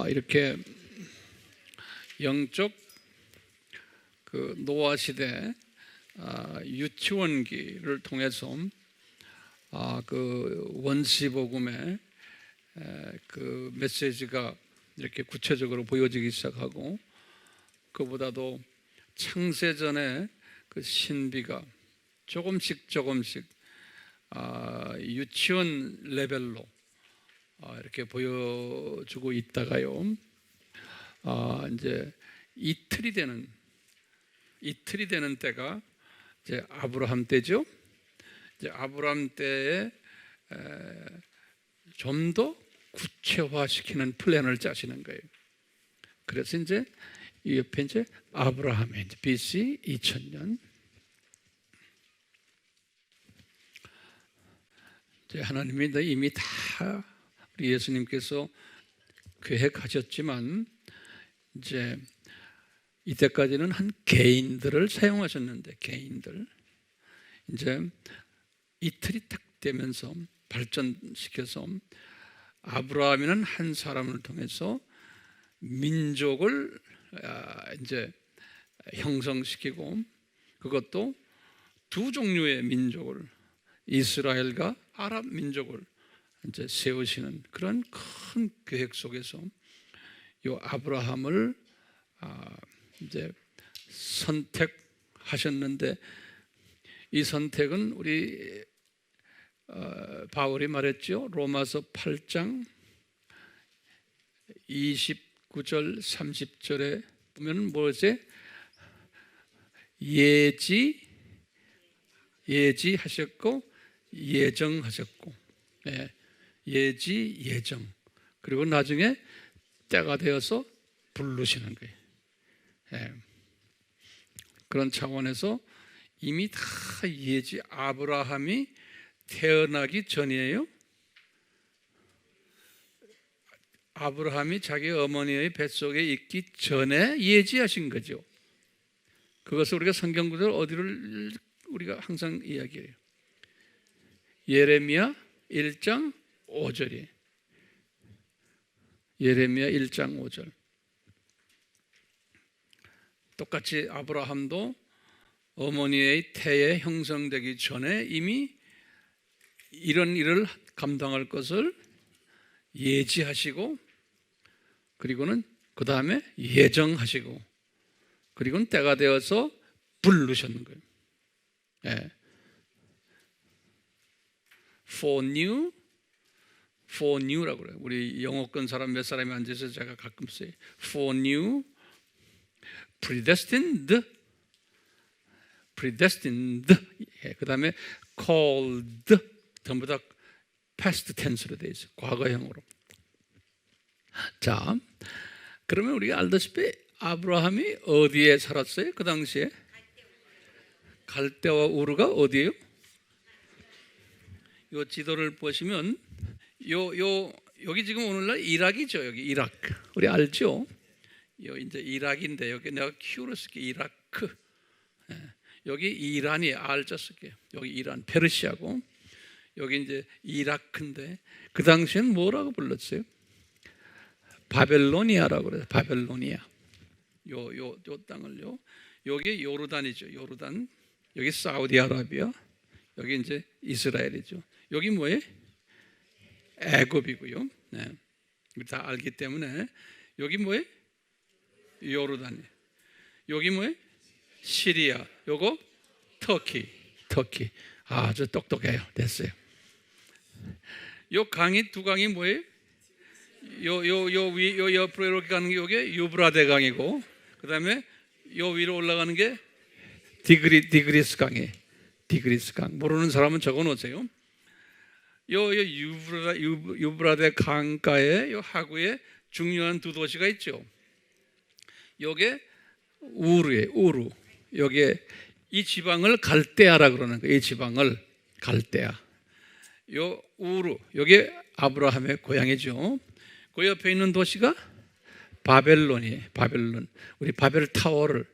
이렇게 영적 노아 시대 유치원기를 통해서 원시 복음의 그 메시지가 이렇게 구체적으로 보여지기 시작하고, 그보다도 창세전에 그 신비가 조금씩 유치원 레벨로 이렇게 보여주고 있다가요, 이제 이틀이 되는 때가 이제 아브라함 때죠. 이제 아브라함 때에 좀 더 구체화시키는 플랜을 짜시는 거예요. 그래서 이제 이 옆에 이제 아브라함의 BC 2000년 이제 하나님이 이미 다 우리 예수님께서 계획하셨지만, 이제 이때까지는 한 개인들을 사용하셨는데, 개인들 이제 이틀이 딱 되면서 발전시켜서 아브라함이라는 한 사람을 통해서 민족을 이제 형성시키고, 그것도 두 종류의 민족을, 이스라엘과 아랍 민족을 이제 세우시는 그런 큰 계획 속에서 이 아브라함을 이제 선택하셨는데, 이 선택은 우리 바울이 말했죠. 로마서 8장 29절 30절에 보면 뭐지? 예지하셨고 예정하셨고, 예정, 그리고 나중에 때가 되어서 부르시는 거예요. 그런 차원에서 이미 다 아브라함이 태어나기 전이에요. 아브라함이 자기 어머니의 뱃속에 있기 전에 예지하신 거죠. 그것을 우리가 성경 구절 어디를 우리가 항상 이야기해요. 예레미야 1장 5절이에요. 예레미야 1장 5절. 똑같이 아브라함도 어머니의 태에 형성되기 전에 이미 이런 일을 감당할 것을 예지하시고, 그리고는 그 다음에 예정하시고, 그리고는 때가 되어서 부르셨는 거예요. foreknew라고 그래요. 우리 영어권 사람 몇 사람이 앉아서 제가 가끔 써요. foreknew, predestined, 그 다음에 called, 전부 다 past tense로 되어 있어요. 과거형으로. 자, 그러면 우리가 알다시피 아브라함이 어디에 살았어요? 그 당시에 갈대와 우르가 어디예요? 요 지도를 보시면 여기 지금 오늘날 이락이죠. 여기 이락, 우리 알죠? 여기 이제 이락인데, 여기 내가 Q로 쓸게. 이라크. 여기 이란이 R자 쓸게요. 여기 이란, 페르시아고, 여기 이제 이라크인데, 그 당시엔 뭐라고 불렀어요? 바벨로니아라고 그래요. 바벨로니아. 요 땅을요. 여기 요르단이죠. 요르단. 여기 사우디아라비아. 여기 이제 이스라엘이죠. 여기 뭐예요? 애굽이고요. 다 알기 때문에 여기 뭐예요? 요르단이. 여기 뭐예요? 시리아. 요거 터키. 아주 똑똑해요. 됐어요. 요 강이, 두 강이 뭐예요? 요 옆으로 이렇게 가는 게 요게 유브라데 강이고, 그 다음에 요 위로 올라가는 게 디그리스 강이에요. 디그리스 강. 모르는 사람은 적어 놓으세요. 요 유브라데 강가에 요 하구에 중요한 두 도시가 있죠. 요게 우르예요. 우르. 요게 이 지방을 갈대아라 그러는 거예요. 이 지방을 갈대아. 요 우르, 요게 아브라함의 고향이죠. 그 옆에 있는 도시가 바벨론이에요. 바벨론. 우리 바벨 타워를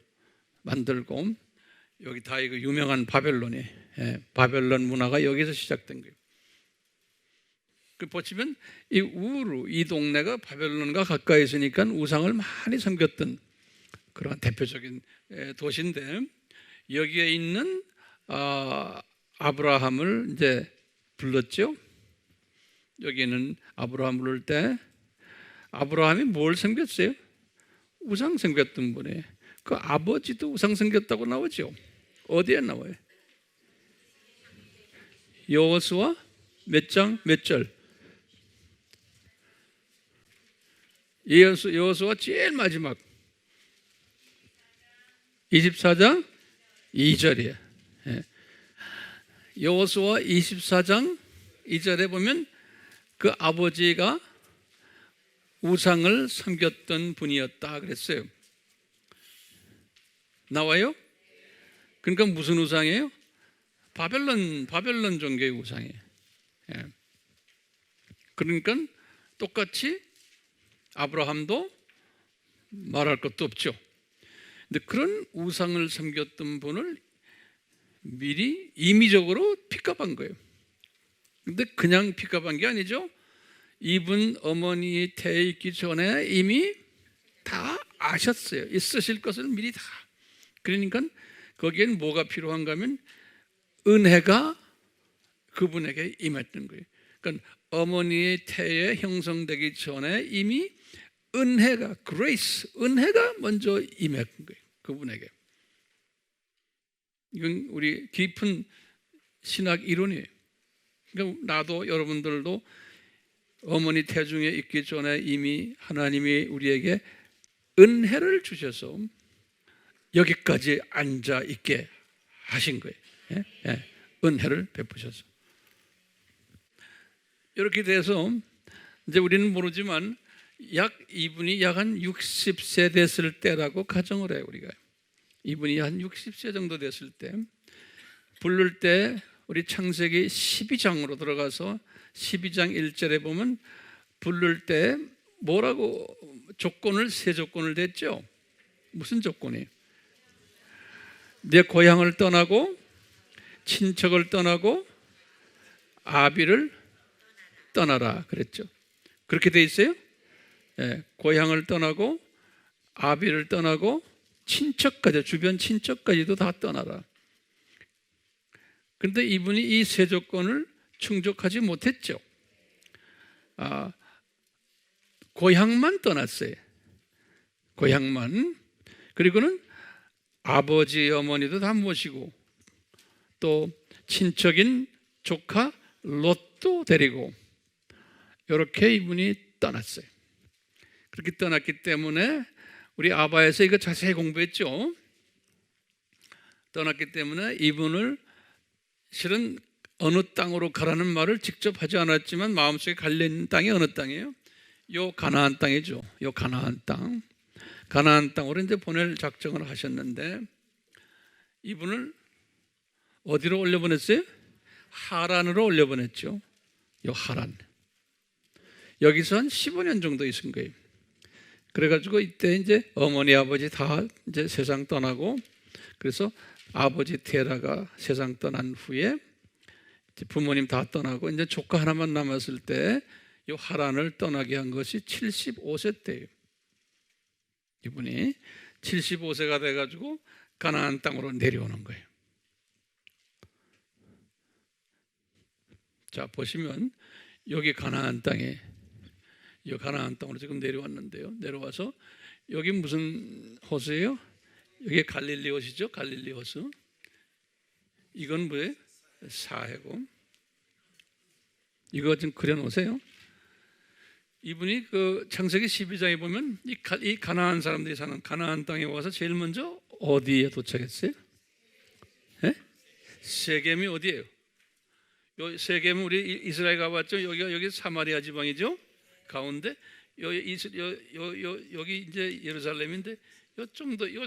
만들고, 여기 다 이거 유명한 바벨론이에요. 바벨론 문화가 여기서 시작된 거예요. 그 보시면 이 우르 이 동네가 바벨론과 가까이 있으니까 우상을 많이 섬겼던 그런 대표적인 도시인데 여기에 있는 아브라함을 이제 불렀죠. 여기는 아브라함 부를 때 아브라함이 뭘 섬겼어요? 우상 섬겼던 분이에요. 그 아버지도 우상 섬겼다고 나오죠. 어디에 나와요? 여호수아 몇 장 몇 절? 여호수아 제일 마지막 24장 2절이에요. 여호수아 24장 2절에 보면 그 아버지가 우상을 섬겼던 분이었다 그랬어요. 나와요? 그러니까 무슨 우상이에요? 바벨론 종교의 우상이에요. 그러니까 똑같이 아브라함도 말할 것도 없죠. 근데 그런 우상을 섬겼던 분을 미리 임의적으로 픽업한 거예요. 근데 그냥 픽업한 게 아니죠. 이분 어머니 태에 있기 전에 이미 다 아셨어요. 있으실 것을 미리 다. 그러니까 거기엔 뭐가 필요한가 하면 은혜가 그분에게 임했던 거예요. 그러니까 어머니의 태에 형성되기 전에 이미 은혜가 grace, 은혜가 먼저 임했던 거예요. 그분에게. 이건 우리 깊은 신학 이론이에요. 그러니까 나도 여러분들도 어머니 태중에 있기 전에 이미 하나님이 우리에게 은혜를 주셔서 여기까지 앉아 있게 하신 거예요. 예? 예. 은혜를 베푸셔서. 이렇게 돼서 이제 우리는 모르지만 이분이 약 한 60세 됐을 때라고 가정을 해요. 우리가 이분이 한 60세 정도 됐을 때 부를 때 우리 창세기 12장으로 들어가서 12장 1절에 보면 부를 때 뭐라고 세 조건을 댔죠. 무슨 조건이에요? 내 고향을 떠나고 친척을 떠나고 아비를 떠나라 그랬죠. 그렇게 돼 있어요? 예, 고향을 떠나고 아비를 떠나고 친척까지, 주변 친척까지도 다 떠나라. 그런데 이분이 이 세 조건을 충족하지 못했죠. 고향만 떠났어요. 고향만. 그리고는 아버지 어머니도 다 모시고 또 친척인 조카 롯도 데리고 이렇게 이분이 떠났어요. 그렇게 떠났기 때문에 우리 아바에서 이거 자세히 공부했죠. 떠났기 때문에 이분을 실은 어느 땅으로 가라는 말을 직접 하지 않았지만 마음속에 갈린 땅이 어느 땅이에요? 요 가나안 땅이죠. 요 가나안 땅. 가나안 땅으로 이제 보낼 작정을 하셨는데 이분을 어디로 올려보냈어요? 하란으로 올려보냈죠. 요 하란. 여기서 한 15년 정도 있은 거예요. 그래가지고 이때 이제 어머니 아버지 다 이제 세상 떠나고 그래서 아버지 테라가 세상 떠난 후에 부모님 다 떠나고 이제 조카 하나만 남았을 때 이 하란을 떠나게 한 것이 75세 때예요. 이분이 75세가 돼가지고 가나안 땅으로 내려오는 거예요. 자 보시면 여기 가나안 땅에 이 가나안 땅으로 지금 내려왔는데요. 내려와서 여기 무슨 호수예요? 여기 갈릴리 호수죠. 갈릴리 호수. 이건 뭐예요? 사해고. 이거 좀 그려놓으세요. 이분이 그 창세기 12장에 보면 이 가나안 사람들이 사는 가나안 땅에 와서 제일 먼저 어디에 도착했어요? 네? 세겜이 어디예요? 요 세겜은 우리 이스라엘 가봤죠? 여기 사마리아 지방이죠. 가운데 여기 이제 예루살렘인데 요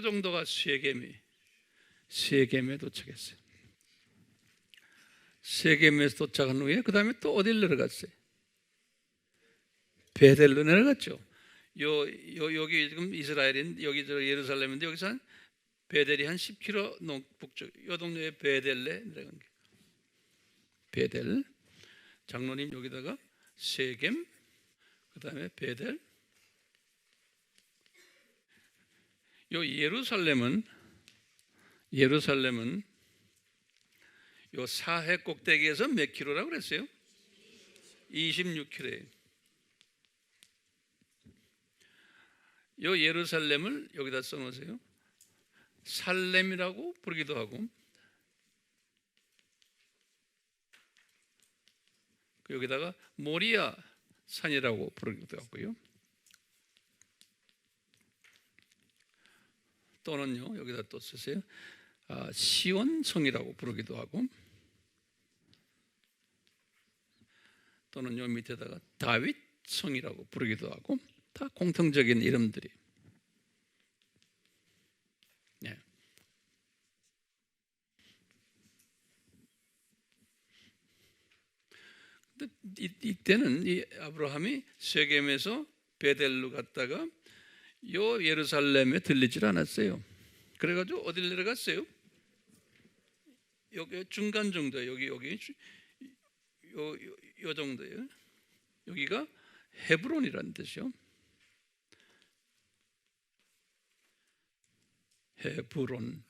정도가 세겜에 도착했어요. 세겜에서 도착한 후에 그 다음에 또 어디를 내려갔어요? 베델로 내려갔죠. 여기 지금 이스라엘인 여기 예루살렘인데 여기서 한 베델이 한 10km 북쪽 요 동네에 베델에 내려간 게. 베델 장로님 여기다가 세겜, 그다음에 베델. 요 예루살렘은 요 사해 꼭대기에서 몇 킬로라고 그랬어요? 26킬로예요. 요 예루살렘을 여기다 써놓으세요. 살렘이라고 부르기도 하고, 여기다가 모리아 산이라고 부르기도 하고요. 또는요, 여기다 또 쓰세요. 시온성이라고 부르기도 하고, 또는 요 밑에다가 다윗성이라고 부르기도 하고, 다 공통적인 이름들이. 네. 근데 이때는 이 아브라함이 세겜에서 베델로 갔다가 요 예루살렘에 들리질 않았어요. 그래가지고 어딜 내려갔어요? 여기 중간 정도예요. 여기 요 정도예요. 여기가 헤브론이라는 뜻이요. 헤브론.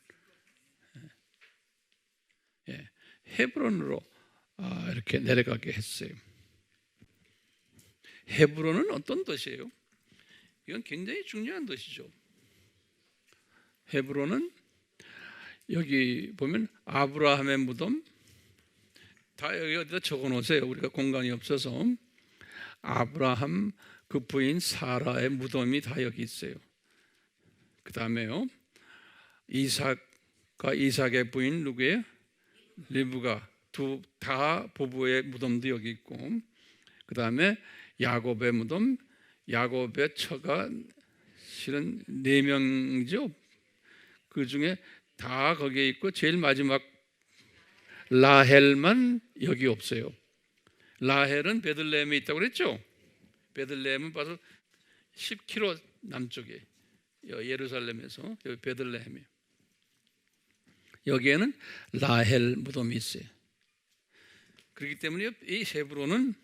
예, 헤브론으로 이렇게 내려가게 했어요. 헤브론은 어떤 도시예요? 이건 굉장히 중요한 도시죠. 헤브론은 여기 보면 아브라함의 무덤, 다 여기 어디다 적어놓으세요. 우리가 공간이 없어서. 아브라함 그 부인 사라의 무덤이 다 여기 있어요. 그 다음에요, 이삭의 부인 누구예요? 리브가, 다 부부의 무덤도 여기 있고, 그 다음에 야곱의 무덤, 야곱의 처가 실은 4명이죠. 그 중에 다 거기에 있고, 제일 마지막 라헬만 여기 없어요. 라헬은 베들레헴에 있다고 그랬죠. 베들레헴은 바로 10km 남쪽에, 예루살렘에서 여기 베들레헴이에요. 여기에는 라헬 무덤이 있어요. 그렇기 때문에 이 헤브론은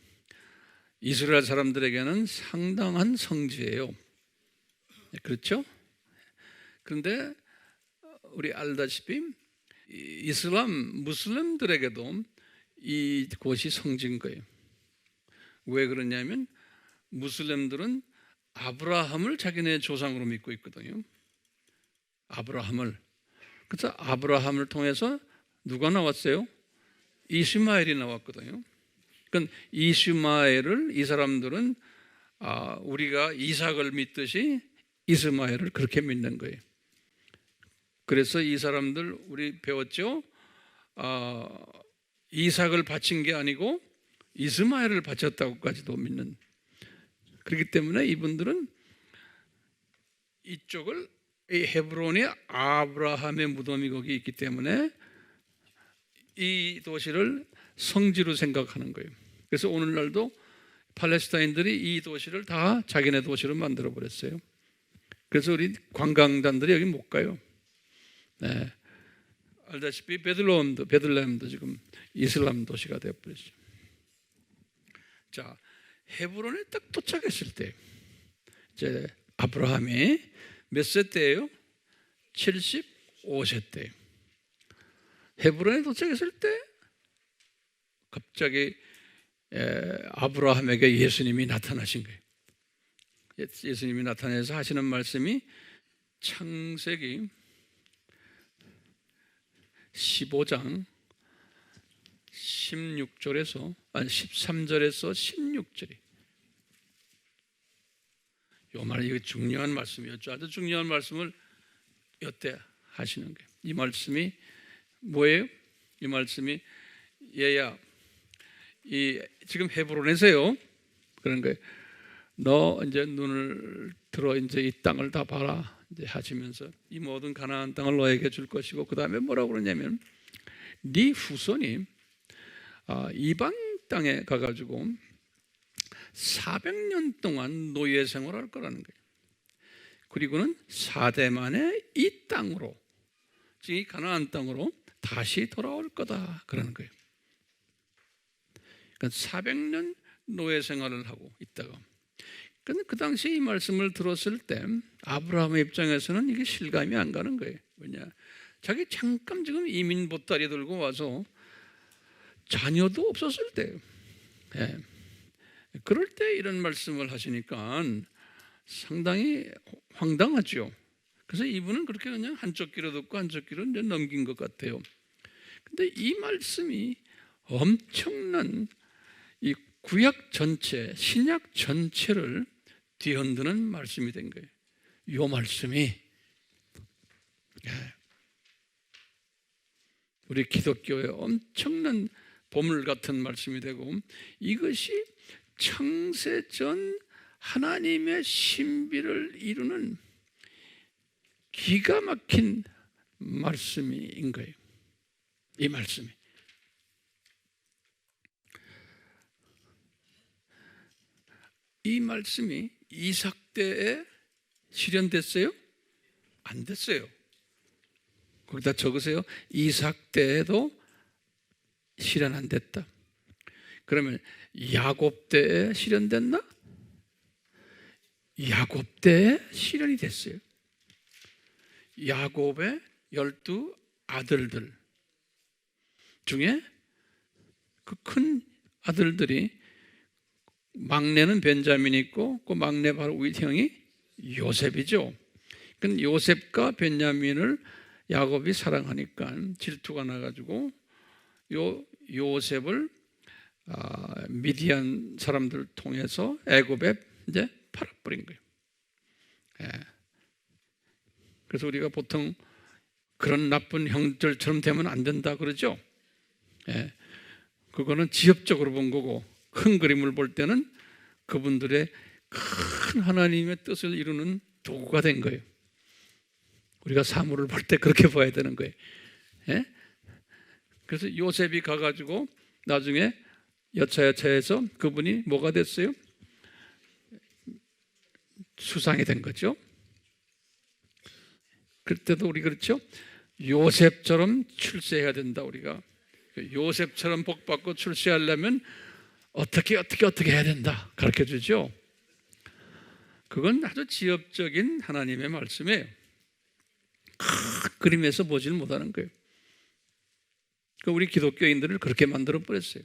이스라엘 사람들에게는 상당한 성지예요. 그렇죠? 그런데 우리 알다시피 무슬림들에게도 이곳이 성지인 거예요. 왜 그러냐면 무슬림들은 아브라함을 자기네 조상으로 믿고 있거든요. 아브라함을. 그래서 아브라함을 통해서 누가 나왔어요? 이스마엘이 나왔거든요. 그러니까 이스마엘을 이 사람들은 우리가 이삭을 믿듯이 이스마엘을 그렇게 믿는 거예요. 그래서 이 사람들 우리 배웠죠? 이삭을 바친 게 아니고 이스마엘을 바쳤다고까지도 믿는. 그렇기 때문에 이분들은 이쪽을, 이 헤브론이 아브라함의 무덤이 거기 있기 때문에 이 도시를 성지로 생각하는 거예요. 그래서 오늘날도 팔레스타인들이 이 도시를 다 자기네 도시로 만들어 버렸어요. 그래서 우리 관광단들이 여기 못 가요. 네. 알다시피 베들레헴도 지금 이슬람 도시가 되어버렸죠. 자, 헤브론에 딱 도착했을 때, 이제 아브라함이 몇 세 때예요? 75세 때. 헤브론에 도착했을 때 갑자기 아브라함에게 예수님이 나타나신 거예요. 예수님이 나타나서 하시는 말씀이 창세기 15장 13절에서 16절이. 이 말, 이거 중요한 말씀이었죠. 아주 중요한 말씀을 이때 하시는 거예요. 이 말씀이 뭐예요? 이 말씀이 얘야, 지금 헤브론에서요. 그런 거예요. 너 이제 눈을 들어 이제 이 땅을 다 봐라. 이제 하시면서 이 모든 가나안 땅을 너에게 줄 것이고, 그 다음에 뭐라고 그러냐면 네 후손이 이방 땅에 가가지고 400년 동안 노예 생활할 거라는 거예요. 그리고는 4대 만에 이 땅으로, 즉 이 가나안 땅으로 다시 돌아올 거다 그러는 거예요. 그러니까 400년 노예 생활을 하고 있다가, 근데 그 당시에 이 말씀을 들었을 때 아브라함의 입장에서는 이게 실감이 안 가는 거예요. 왜냐? 자기 잠깐 지금 이민 보따리 들고 와서 자녀도 없었을 때예요. 예. 그럴 때 이런 말씀을 하시니까 상당히 황당하죠. 그래서 이분은 그렇게 그냥 한쪽 귀로 듣고 한쪽 귀로 이제 넘긴 것 같아요. 근데 이 말씀이 엄청난 이 구약 전체, 신약 전체를 뒤흔드는 말씀이 된 거예요. 이 말씀이 우리 기독교의 엄청난 보물 같은 말씀이 되고, 이것이 창세전 하나님의 신비를 이루는 기가 막힌 말씀인 거예요. 이 말씀이. 이 말씀이 이삭 때에 실현됐어요? 안 됐어요. 거기다 적으세요. 이삭 때에도 실현 안 됐다. 그러면 야곱 때에 실현됐나? 야곱 때에 실현이 됐어요. 야곱의 12 아들들 중에 그 큰 아들들이, 막내는 벤자민이 있고 그 막내 바로 우리 형이 요셉이죠. 그 요셉과 벤자민을 야곱이 사랑하니까 질투가 나가지고 요셉을 미디안 사람들을 통해서 애굽에 이제 팔아버린 거예요. 예. 그래서 우리가 보통 그런 나쁜 형들처럼 되면 안 된다 그러죠. 예. 그거는 지엽적으로 본 거고, 큰 그림을 볼 때는 그분들의 큰 하나님의 뜻을 이루는 도구가 된 거예요. 우리가 사물을 볼 때 그렇게 봐야 되는 거예요. 예? 그래서 요셉이 가가지고 나중에 여차여차해서 그분이 뭐가 됐어요? 수상이 된 거죠. 그때도 우리 그렇죠? 요셉처럼 출세해야 된다. 우리가 요셉처럼 복받고 출세하려면 어떻게 해야 된다 가르쳐 주죠. 그건 아주 지엽적인 하나님의 말씀이에요. 큰 그림에서 보지를 못하는 거예요. 우리 기독교인들을 그렇게 만들어 버렸어요.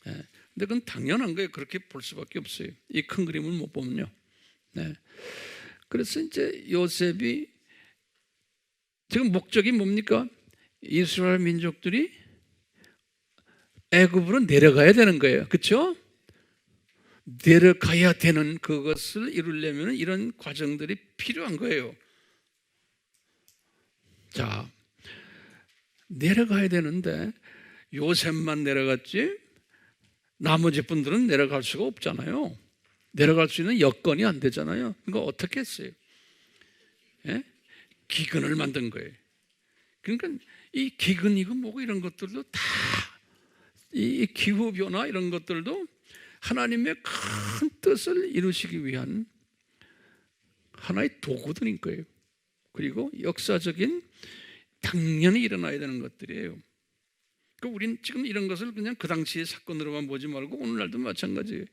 근데 그건 당연한 거예요. 그렇게 볼 수밖에 없어요. 이 큰 그림을 못 보면요. 그래서 이제 요셉이 지금 목적이 뭡니까? 이스라엘 민족들이 애굽으로 내려가야 되는 거예요. 그렇죠? 내려가야 되는 그것을 이루려면 이런 과정들이 필요한 거예요. 자, 내려가야 되는데 요셉만 내려갔지 나머지 분들은 내려갈 수가 없잖아요. 내려갈 수 있는 여건이 안 되잖아요. 그러니까 어떻게 했어요? 예? 기근을 만든 거예요. 그러니까 이 기근이고 뭐고 이런 것들도 다 이 기후변화 이런 것들도 하나님의 큰 뜻을 이루시기 위한 하나의 도구들인 거예요. 그리고 역사적인 당연히 일어나야 되는 것들이에요. 그러니까 우린 지금 이런 것을 그냥 그 당시의 사건으로만 보지 말고 오늘날도 마찬가지예요.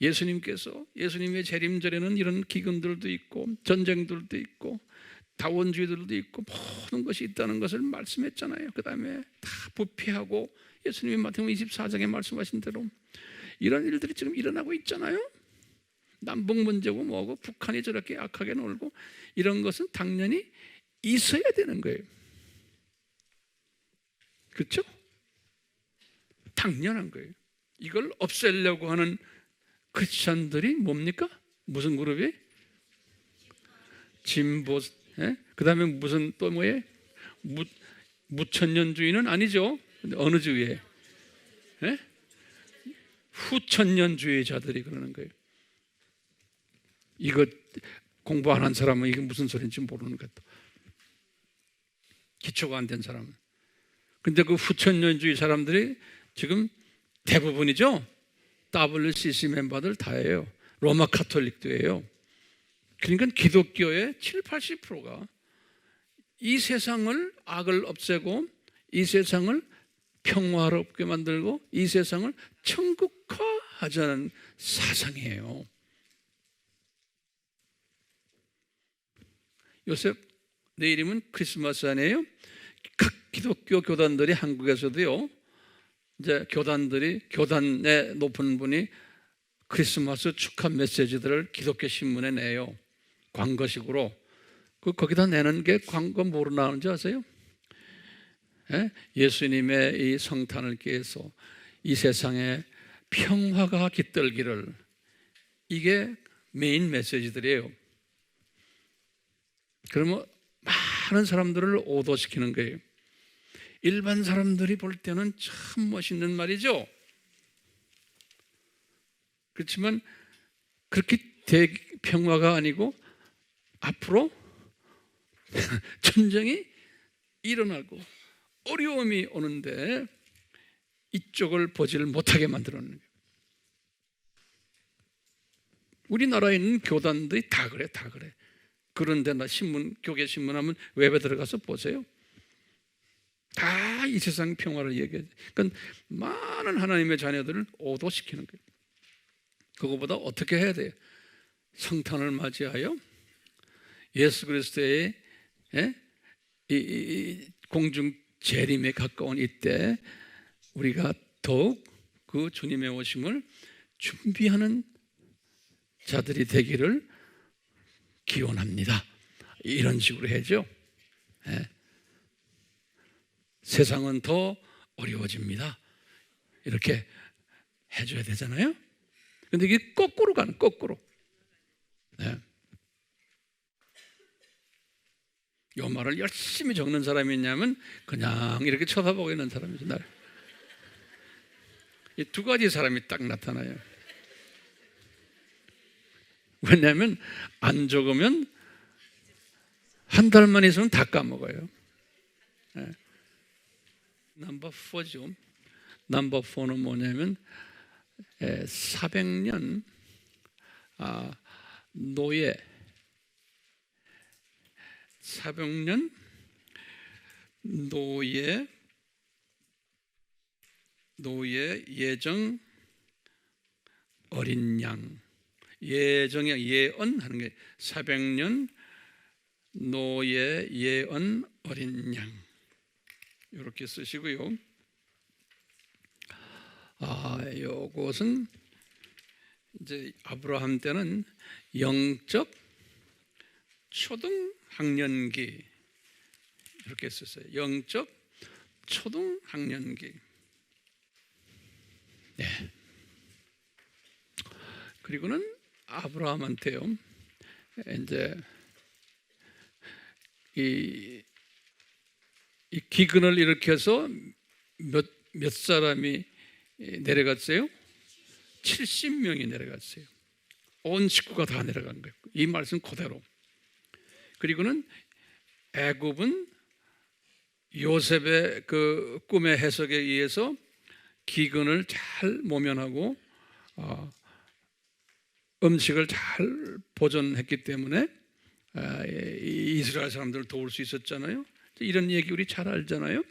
예수님의 재림절에는 이런 기근들도 있고 전쟁들도 있고 다원주의들도 있고 모든 것이 있다는 것을 말씀했잖아요. 그 다음에 다 부패하고 예수님이 마태복음 24장에 말씀하신 대로 이런 일들이 지금 일어나고 있잖아요. 남북 문제고 뭐고 북한이 저렇게 악하게 놀고 이런 것은 당연히 있어야 되는 거예요. 그렇죠? 당연한 거예요. 이걸 없애려고 하는 크리스찬들이 뭡니까? 무슨 그룹이? 진보. 그 다음에 무슨 또 뭐예요? 무천년주의는 아니죠. 어느 주의에? 후천년주의자들이 그러는 거예요. 이거 공부 안 한 사람은 이게 무슨 소리인지 모르는 것 같아. 기초가 안 된 사람은. 근데 그 후천년주의 사람들이 지금 대부분이죠. WCC 멤버들 다예요. 로마 카톨릭도예요. 그러니까 기독교의 70-80%가 이 세상을 악을 없애고 이 세상을 평화롭게 만들고 이 세상을 천국화 하자는 사상이에요. 요새 내일이면 크리스마스 아니에요? 각 기독교 교단들이 한국에서도요, 이제 교단의 높은 분이 크리스마스 축하 메시지들을 기독교 신문에 내요. 광고식으로. 거기다 내는 게 광고 뭐로 나오는지 아세요? 예수님의 이 성탄을 기해서 이 세상에 평화가 깃들기를, 이게 메인 메시지들이에요. 그러면 많은 사람들을 오도시키는 거예요. 일반 사람들이 볼 때는 참 멋있는 말이죠. 그렇지만 그렇게 대평화가 아니고 앞으로 전쟁이 일어나고 어려움이 오는데 이쪽을 보지를 못하게 만들어놓는 거예요. 우리나라에 있는 교단들이 다 그래. 그런데 나 교계 신문 하면 웹에 들어가서 보세요. 다 이 세상 평화를 얘기해. 그러니까 많은 하나님의 자녀들을 오도시키는 거예요. 그거보다 어떻게 해야 돼요? 성탄을 맞이하여 예수 그리스도의 이 공중 재림에 가까운 이때 우리가 더욱 그 주님의 오심을 준비하는 자들이 되기를 기원합니다. 이런 식으로 해죠. 세상은 더 어려워집니다. 이렇게 해줘야 되잖아요. 근데 이게 거꾸로 가는, 거꾸로. 이 말을 열심히 적는 사람이 있냐면 그냥 이렇게 쳐다보고 있는 사람이죠. 이 두 가지 사람이 딱 나타나요. 왜냐하면 안 적으면 한 달만 있으면 다 까먹어요. 넘버 4죠. 넘버 4는 뭐냐면 400년 노예, 400년 노예 예정 어린 양. 예정의 예언 하는 게 400년 노예 예언 어린 양, 이렇게 쓰시고요. 요것은 이제 아브라함 때는 영적 초등학년기 이렇게 썼어요. 영적 초등학년기. 네. 그리고는 아브라함한테요, 이제 이 기근을 일으켜서 몇 사람이 내려갔어요? 70명이 내려갔어요. 온 식구가 다 내려간 거예요. 이 말씀 그대로. 그리고는 애굽은 요셉의 그 꿈의 해석에 의해서 기근을 잘 모면하고 음식을 잘 보존했기 때문에 이스라엘 사람들을 도울 수 있었잖아요. 이런 얘기 우리 잘 알잖아요.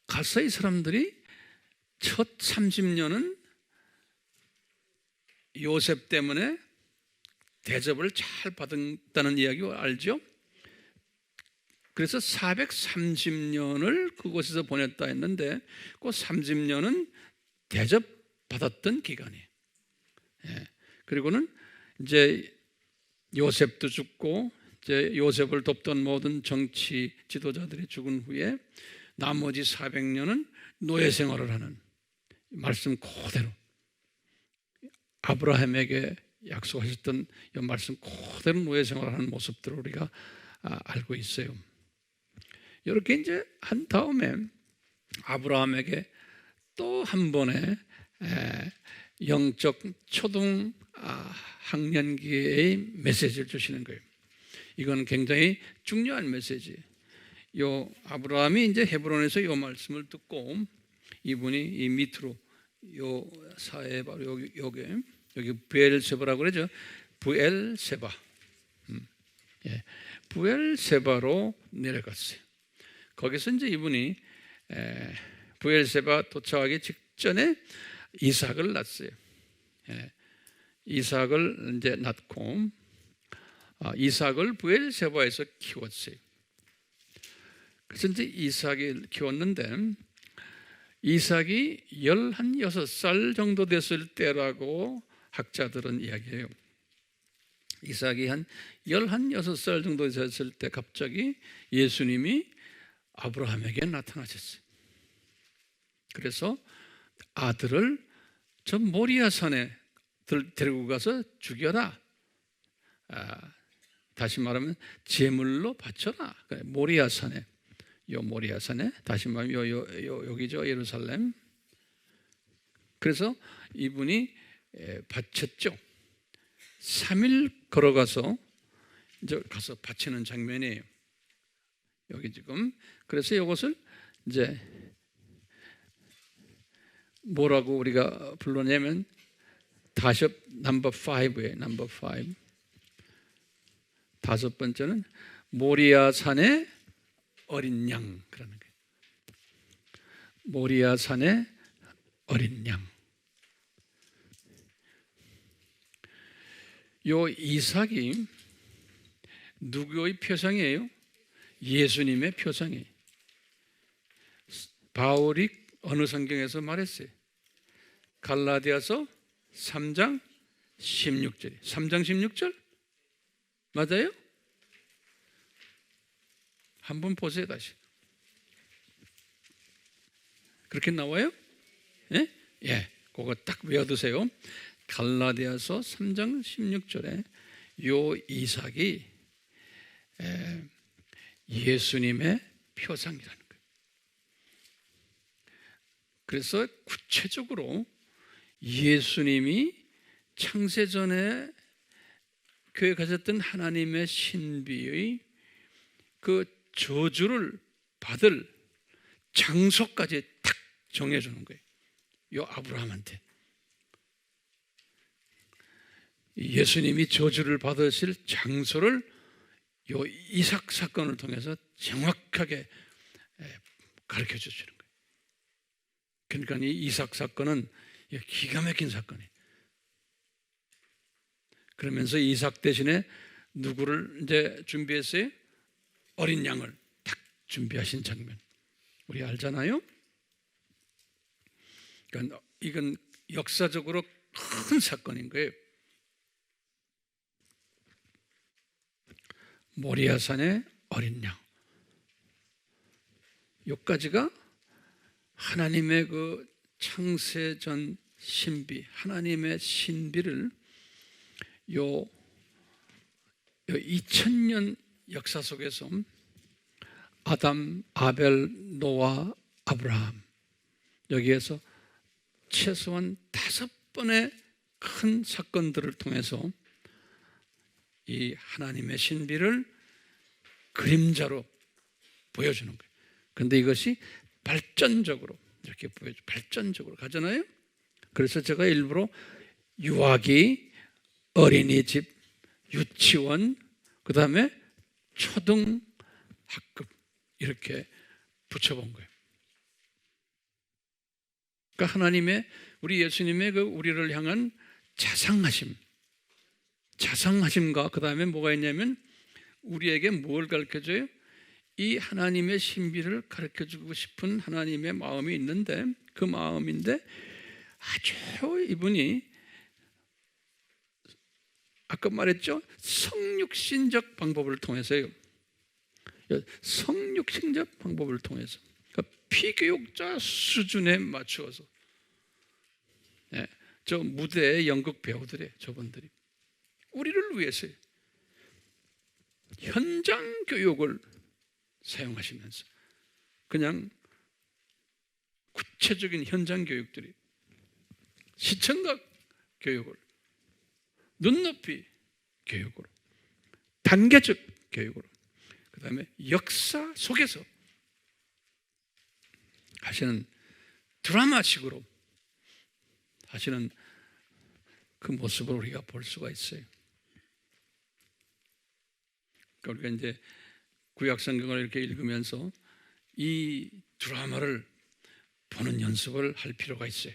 가서이 사람들이 첫 30년은 요셉 때문에 대접을 잘 받았다는 이야기 알죠? 그래서 430년을 그곳에서 보냈다 했는데 그 30년은 대접받았던 기간이에요. 그리고는 이제 요셉도 죽고 이제 요셉을 돕던 모든 정치 지도자들이 죽은 후에 나머지 400년은 노예 생활을 하는, 말씀 그대로 아브라함에게 약속하셨던 이 말씀 그대로 노예 생활하는 모습들을 우리가 알고 있어요. 이렇게 이제 한 다음에 아브라함에게 또 한 번의 영적 초등 학년기의 메시지를 주시는 거예요. 이건 굉장히 중요한 메시지. 요 아브라함이 이제 헤브론에서 이 말씀을 듣고 이분이 이 밑으로 요 사회 바로 여기 부엘세바라고 그러죠. 부엘세바. 부엘세바로 내려갔어요. 거기서 이제 이분이 부엘세바 도착하기 직전에 이삭을 낳았어요. 예, 이삭을 이제 낳고 이삭을 브엘세바에서 키웠어요. 그래서 이제 이삭을 키웠는데 이삭이 16살 정도 됐을 때라고 학자들은 이야기해요. 이삭이 한 16살 정도 됐을 때 갑자기 예수님이 아브라함에게 나타나셨어요. 그래서 아들을 저 모리아 산에 데리고 가서 죽여라. 다시 말하면 제물로 바쳐라. 모리아 산에, 모리아 산에, 다시 말하면 여기죠, 예루살렘. 그래서 이분이 바쳤죠. 3일 걸어가서 이제 가서 바치는 장면이에요. 여기 지금. 그래서 이것을 이제 뭐라고 우리가 불러냐면 다시 넘버 5예요. 넘버 5. 다섯 번째는 모리아 산의 어린 양, 그러는 거예요. 모리아 산의 어린 양. 요 이삭이 누구의 표상이에요? 예수님의 표상이에요. 바울이 어느 성경에서 말했어요? 갈라디아서 3장 16절. 3장 16절? 맞아요? 한번 보세요, 다시. 그렇게 나와요? 예? 예, 그거 딱 외워두세요. 갈라디아서 3장 16절에 요 이삭이 예수님의 표상이라는 거예요. 그래서 구체적으로 예수님이 창세전에 교회 가졌던 하나님의 신비의 그 저주를 받을 장소까지 딱 정해주는 거예요. 요 아브라함한테. 예수님이 저주를 받으실 장소를 요 이삭 사건을 통해서 정확하게 가르쳐 주시는 거예요. 그러니까 이 이삭 사건은 기가 막힌 사건이에요. 그러면서 이삭 대신에 누구를 이제 준비했어요? 어린 양을 딱 준비하신 장면. 우리 알잖아요? 그러니까 이건 역사적으로 큰 사건인 거예요. 모리아산의 어린 양. 여기까지가 하나님의 그 창세전 신비, 하나님의 신비를 요 2000년 역사 속에서 아담, 아벨, 노아, 아브라함, 여기에서 최소한 5번의 큰 사건들을 통해서 이 하나님의 신비를 그림자로 보여주는 거예요. 그런데 이것이 발전적으로 이렇게 발전적으로 가잖아요. 그래서 제가 일부러 유아기, 어린이집, 유치원, 그 다음에 초등학급 이렇게 붙여본 거예요. 그러니까 하나님의, 우리 예수님의 그 우리를 향한 자상하심과 그 다음에 뭐가 있냐면 우리에게 뭘 가르쳐줘요? 이 하나님의 신비를 가르쳐주고 싶은 하나님의 마음이 있는데, 그 마음인데 아주 이분이 아까 말했죠? 성육신적 방법을 통해서요. 성육신적 방법을 통해서, 그러니까 피교육자 수준에 맞추어서, 저 무대의 연극 배우들이에요. 저분들이 우리를 위해서 현장 교육을 사용하시면서 그냥 구체적인 현장 교육들이, 시청각 교육을, 눈높이 교육으로, 단계적 교육으로, 그 다음에 역사 속에서 하시는 드라마식으로 하시는 그 모습을 우리가 볼 수가 있어요. 그러니까 이제 구약 성경을 이렇게 읽으면서 이 드라마를 보는 연습을 할 필요가 있어요.